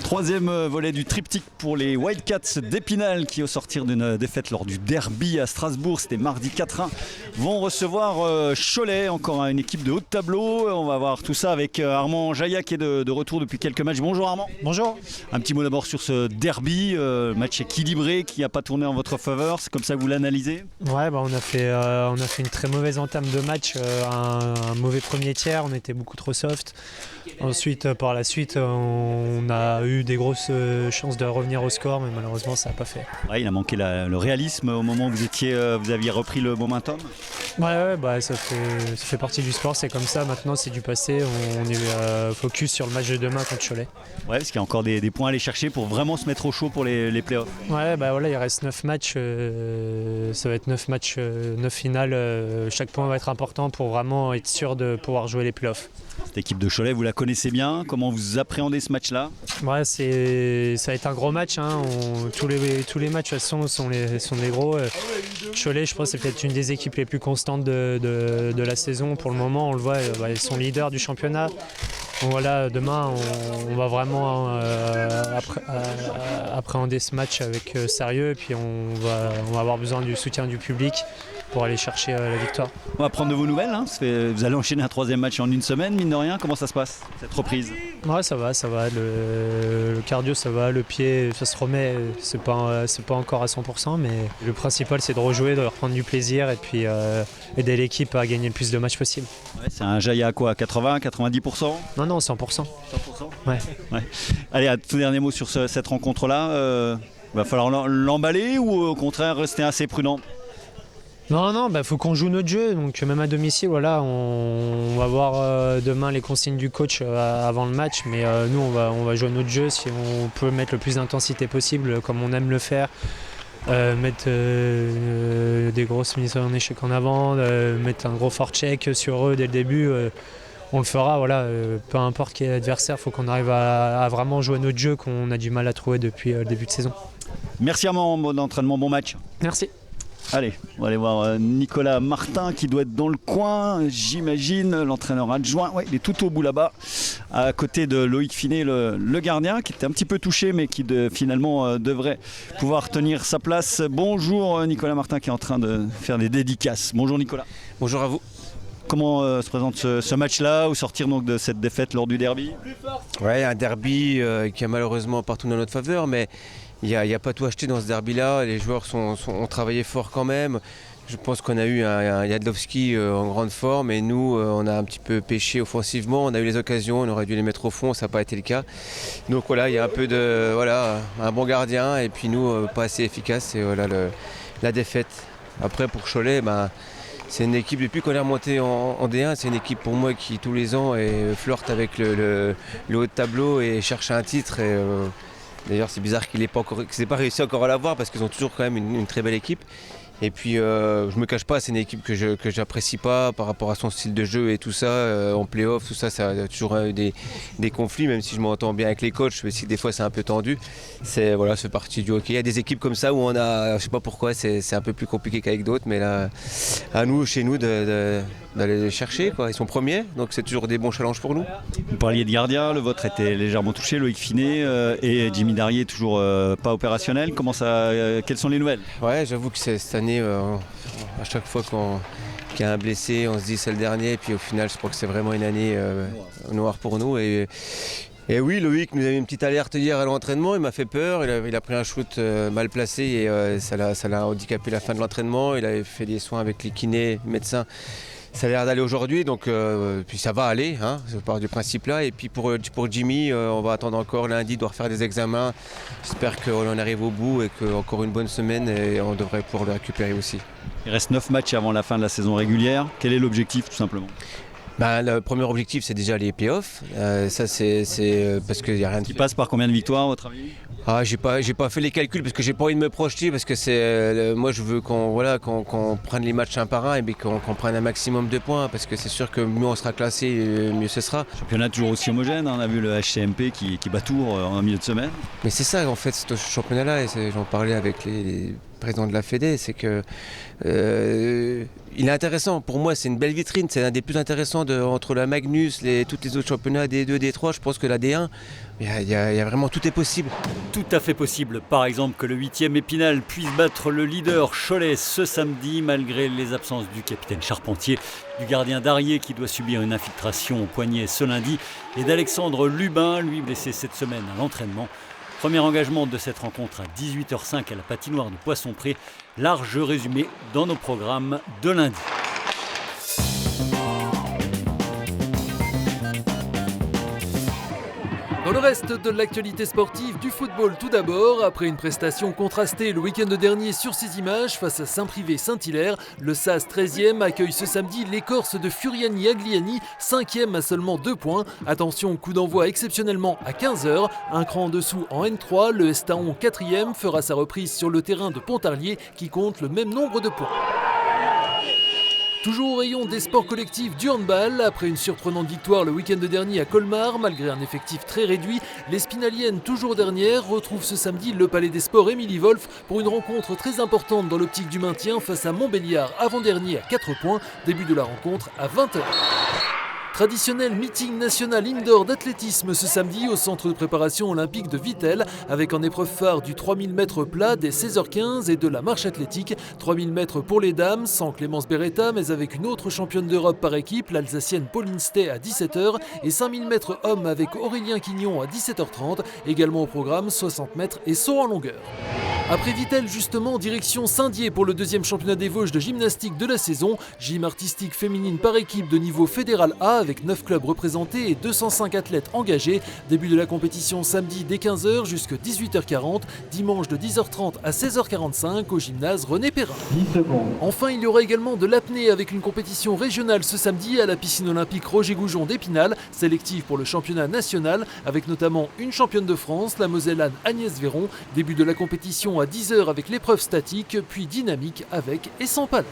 Troisième volet du triptyque pour les Wildcats d'Épinal qui, au sortir d'une défaite lors du derby à Strasbourg, c'était mardi 4-1, vont recevoir Cholet, encore une équipe de haut de tableau. On va voir tout ça avec Armand Jaillat qui est de retour depuis quelques matchs. Bonjour Armand. Bonjour. Un petit mot d'abord sur ce derby, match équilibré qui n'a pas tourné en votre faveur, c'est comme ça que vous l'analysez? Ouais, on a fait une très mauvaise entame de match, un mauvais premier tiers, on était beaucoup trop soft. Ensuite, par la suite, on a eu des grosses chances de revenir au score, mais malheureusement ça n'a pas fait. Ouais, il a manqué le réalisme au moment où vous aviez repris le momentum. Ça fait partie du sport, c'est comme ça. Maintenant c'est du passé, on est focus sur le match de demain contre Cholet. Ouais, parce qu'il y a encore des points à aller chercher pour vraiment se mettre au chaud pour les playoffs. Ouais, il reste 9 matchs, ça va être 9 matchs, 9 finales. Chaque point va être important pour vraiment être sûr de pouvoir jouer les playoffs. Cette équipe de Cholet, vous la connaissez bien. Comment vous appréhendez ce match-là? Ouais, ça va être un gros match. Tous les matchs de toute façon sont des gros. Cholet, je pense, c'est peut-être une des équipes les plus constantes de la saison. Pour le moment, on le voit, ils sont leaders du championnat. Donc voilà, demain, on va vraiment appréhender ce match avec sérieux. Et puis on va avoir besoin du soutien du public pour aller chercher la victoire. On va prendre de vos nouvelles. Vous allez enchaîner un troisième match en une semaine, mine de rien. Comment ça se passe, cette reprise? Ouais, ça va. Le cardio, ça va. Le pied, ça se remet. C'est pas encore à 100%, mais le principal, c'est de rejouer, de reprendre du plaisir et puis aider l'équipe à gagner le plus de matchs possible. Ouais, c'est un Jaillat à quoi, 80, 90%? Non, 100%. 100%. Ouais. Allez, un tout dernier mot sur cette rencontre-là. Va falloir l'emballer ou au contraire rester assez prudent? Non, faut qu'on joue notre jeu. Donc même à domicile, voilà, on va voir demain les consignes du coach avant le match. Mais nous, on va jouer notre jeu. Si on peut mettre le plus d'intensité possible, comme on aime le faire, mettre des grosses mises en échec en avant, mettre un gros forecheck sur eux dès le début. On le fera, voilà. Peu importe qui est l'adversaire, il faut qu'on arrive à vraiment jouer notre jeu qu'on a du mal à trouver depuis le début de saison. Merci Armand, bon entraînement, bon match. Merci. Allez, on va aller voir Nicolas Martin qui doit être dans le coin, j'imagine, l'entraîneur adjoint. Ouais, il est tout au bout là-bas, à côté de Loïc Finet, le gardien, qui était un petit peu touché, mais qui finalement devrait pouvoir tenir sa place. Bonjour Nicolas Martin qui est en train de faire des dédicaces. Bonjour Nicolas. Bonjour à vous. Comment se présente ce match-là, au sortir donc de cette défaite lors du derby? Ouais, un derby qui a malheureusement partout dans notre faveur, mais il n'y a pas tout acheté dans ce derby-là. Les joueurs ont travaillé fort quand même. Je pense qu'on a eu un Jadlowski en grande forme et nous, on a un petit peu pêché offensivement. On a eu les occasions, on aurait dû les mettre au fond, ça n'a pas été le cas. Donc voilà, il y a un peu un bon gardien et puis nous, pas assez efficace. Et voilà la défaite. Après, pour Cholet, c'est une équipe, depuis qu'on est remonté en D1, c'est une équipe pour moi qui tous les ans flirte avec le haut de tableau et cherche un titre. D'ailleurs, c'est bizarre qu'ils n'aient pas réussi encore à l'avoir parce qu'ils ont toujours quand même une très belle équipe. Et puis, je me cache pas, c'est une équipe que j'apprécie pas par rapport à son style de jeu et tout ça. En play-off, tout ça, ça a toujours eu des conflits, même si je m'entends bien avec les coachs, mais si des fois c'est un peu tendu. C'est partie du hockey. Il y a des équipes comme ça où on a, je sais pas pourquoi, c'est un peu plus compliqué qu'avec d'autres, mais là, chez nous, d'aller les chercher, quoi. Ils sont premiers, donc c'est toujours des bons challenges pour nous. Vous parliez de gardien, le vôtre était légèrement touché, Loïc Finet, et Jimmy Darrier toujours pas opérationnel. Quelles sont les nouvelles? Ouais, j'avoue que cette année, à chaque fois qu'il y a un blessé, on se dit c'est le dernier, et puis au final, je crois que c'est vraiment une année noire pour nous. Et oui, Loïc nous a eu une petite alerte hier à l'entraînement, il m'a fait peur, il a pris un shoot mal placé et ça l'a handicapé la fin de l'entraînement. Il avait fait des soins avec les kinés, les médecins. Ça a l'air d'aller aujourd'hui, donc puis ça va aller, je pars du principe là. Et puis pour Jimmy, on va attendre encore lundi, il doit refaire des examens. J'espère qu'on en arrive au bout et qu'encore une bonne semaine et on devrait pouvoir le récupérer aussi. Il reste 9 matchs avant la fin de la saison régulière. Quel est l'objectif tout simplement? Le premier objectif, c'est déjà les playoffs. Ça, c'est parce qu'il n'y a rien de... Qui passe par combien de victoires à votre avis? J'ai pas fait les calculs parce que j'ai pas envie de me projeter parce que moi je veux qu'on prenne les matchs un par un et qu'on prenne un maximum de points parce que c'est sûr que mieux on sera classé, mieux ce sera. Championnat toujours aussi homogène, on a vu le HCMP qui bat Tours en milieu de semaine. Mais c'est ça en fait ce championnat-là, et j'en parlais avec président de la Fédé, c'est que il est intéressant. Pour moi, c'est une belle vitrine. C'est l'un des plus intéressants entre la Magnus, toutes les autres championnats, D2, D3. Je pense que la D1, il y a vraiment tout est possible. Tout à fait possible. Par exemple, que le 8e Épinal puisse battre le leader Cholet ce samedi, malgré les absences du capitaine Charpentier, du gardien Darié qui doit subir une infiltration au poignet ce lundi, et d'Alexandre Lubin, lui blessé cette semaine à l'entraînement. Premier engagement de cette rencontre à 18h05 à la patinoire de Poisson-Pré. Large résumé dans nos programmes de lundi. Dans le reste de l'actualité sportive, du football tout d'abord. Après une prestation contrastée le week-end dernier sur ces images face à Saint-Privé-Saint-Hilaire, le SAS 13e accueille ce samedi les Corses de Furiani Agliani, 5e à seulement 2 points. Attention, coup d'envoi exceptionnellement à 15h. Un cran en dessous en N3, le Estaon 4e fera sa reprise sur le terrain de Pontarlier qui compte le même nombre de points. Toujours au rayon des sports collectifs du handball, après une surprenante victoire le week-end dernier à Colmar, malgré un effectif très réduit, les Spinaliennes, toujours dernières, retrouvent ce samedi le Palais des Sports Émilie Wolf pour une rencontre très importante dans l'optique du maintien face à Montbéliard, avant-dernier à 4 points, début de la rencontre à 20h. Traditionnel meeting national indoor d'athlétisme ce samedi au centre de préparation olympique de Vittel, avec en épreuve phare du 3000 mètres plat dès 16h15 et de la marche athlétique. 3000 mètres pour les dames, sans Clémence Beretta, mais avec une autre championne d'Europe par équipe, l'Alsacienne Pauline Stey à 17h, et 5000 mètres hommes avec Aurélien Quignon à 17h30, également au programme 60 mètres et saut en longueur. Après Vittel, justement, direction Saint-Dié pour le 2e championnat des Vosges de gymnastique de la saison. Gym artistique féminine par équipe de niveau fédéral A avec 9 clubs représentés et 205 athlètes engagés. Début de la compétition samedi dès 15h jusqu'à 18h40, dimanche de 10h30 à 16h45 au gymnase René Perrin. Enfin, il y aura également de l'apnée avec une compétition régionale ce samedi à la piscine olympique Roger Goujon d'Épinal, sélective pour le championnat national avec notamment une championne de France, la Mosellane Agnès Véron. Début de la compétition à 10h avec l'épreuve statique, puis dynamique avec et sans palais.